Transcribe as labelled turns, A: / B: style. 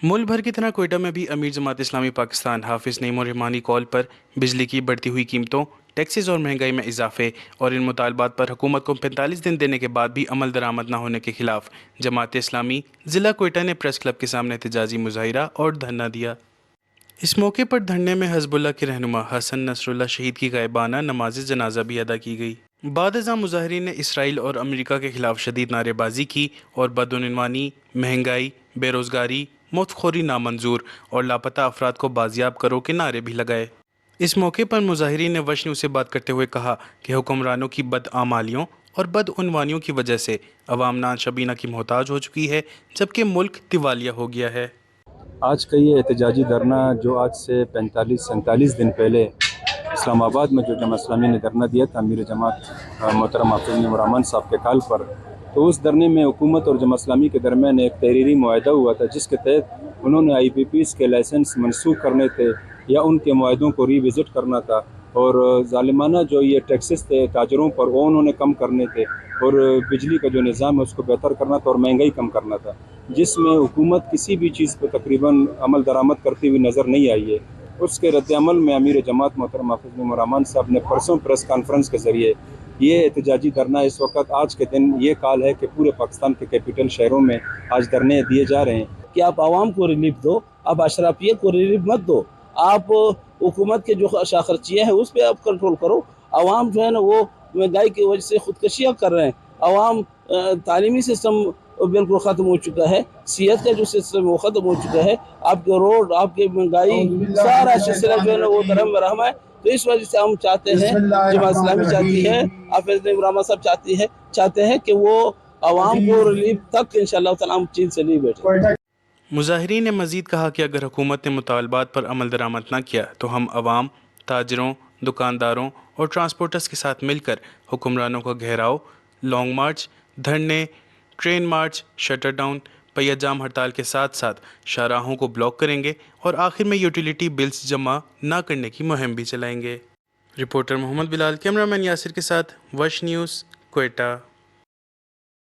A: ملک بھر کی طرح کوئٹہ میں بھی امیر جماعت اسلامی پاکستان حافظ نعیم الرحمانی کال پر بجلی کی بڑھتی ہوئی قیمتوں، ٹیکسز اور مہنگائی میں اضافے اور ان مطالبات پر حکومت کو 45 دن دینے کے بعد بھی عمل درآمد نہ ہونے کے خلاف جماعت اسلامی ضلع کوئٹہ نے پریس کلب کے سامنے احتجاجی مظاہرہ اور دھرنا دیا۔ اس موقع پر دھرنے میں حزب اللہ کے رہنما حسن نصر اللہ شہید کی غائبانہ نماز جنازہ بھی ادا کی گئی۔ بعد ازاں مظاہرین نے اسرائیل اور امریکہ کے خلاف شدید نعرے بازی کی اور بدعنوانی، مہنگائی، بے روزگاری، مفت خوری نامنظور اور لاپتہ افراد کو بازیاب کرو کے نعرے بھی لگائے۔ اس موقع پر مظاہرین نے وش نیوز سے بات کرتے ہوئے کہا کہ حکمرانوں کی بدعمالیوں اور بدعنوانیوں کی وجہ سے عوام نان شبینہ کی محتاج ہو چکی ہے، جبکہ ملک دیوالیہ ہو گیا ہے۔
B: آج کا یہ احتجاجی دھرنا جو آج سے 45-47 دن پہلے اسلام آباد میں جو جماعت اسلامی نے دھرنا دیا تھا امیر جماعت محترم حافظ نعیم الرحمن صاحب کے کال پر، تو اس دھرنے میں حکومت اور جماعت اسلامی کے درمیان ایک تحریری معاہدہ ہوا تھا جس کے تحت انہوں نے آئی پی پیز کے لائسنس منسوخ کرنے تھے یا ان کے معاہدوں کو ری وزٹ کرنا تھا، اور ظالمانہ جو یہ ٹیکسز تھے تاجروں پر وہ انہوں نے کم کرنے تھے، اور بجلی کا جو نظام ہے اس کو بہتر کرنا تھا اور مہنگائی کم کرنا تھا، جس میں حکومت کسی بھی چیز پہ تقریباً عمل درآمد کرتی ہوئی نظر نہیں آئی ہے۔ اس کے رد عمل میں امیر جماعت محترم حافظ نعیم الرحمن صاحب نے پرسوں پریس کانفرنس کے ذریعے یہ احتجاجی دھرنا اس وقت آج کے دن یہ کال ہے کہ پورے پاکستان کے کیپٹل شہروں میں آج دھرنے دیے جا رہے ہیں
C: کہ آپ عوام کو ریلیف دو، آپ اشرافیہ کو ریلیف مت دو، آپ حکومت کے جو شاخرچیاں ہیں اس پہ آپ کنٹرول کرو۔ عوام جو ہے نا وہ مہنگائی کی وجہ سے خودکشیاں کر رہے ہیں، عوام تعلیمی سسٹم بالکل ختم ہو چکا ہے، صحت کا جو سسٹم وہ ختم ہو چکا ہے، آپ کے روڈ، آپ کی مہنگائی، سارا سلسلہ جو ہے نا وہ درہم برہم ہے۔ تو اس وجہ سے ہم چاہتے ہیں، جماعت اسلامی چاہتی ہے، حافظ نعیم الرحمن صاحب چاہتے ہیں کہ وہ عوام کو ریلیف تک انشاءاللہ تعالی ہم چین سے نہیں بیٹھیں۔
A: مظاہرین نے مزید کہا کہ اگر حکومت نے مطالبات پر عمل درآمد نہ کیا تو ہم عوام، تاجروں، دکانداروں اور ٹرانسپورٹرز کے ساتھ مل کر حکمرانوں کا گھیراؤ، لانگ مارچ، دھرنے، ٹرین مارچ، شٹر ڈاؤن، پہیہ جام ہڑتال کے ساتھ ساتھ شاہراہوں کو بلاک کریں گے اور آخر میں یوٹیلیٹی بلز جمع نہ کرنے کی مہم بھی چلائیں گے۔ رپورٹر محمد بلال، کیمرہ مین یاسر کے ساتھ وش نیوز، کوئٹہ۔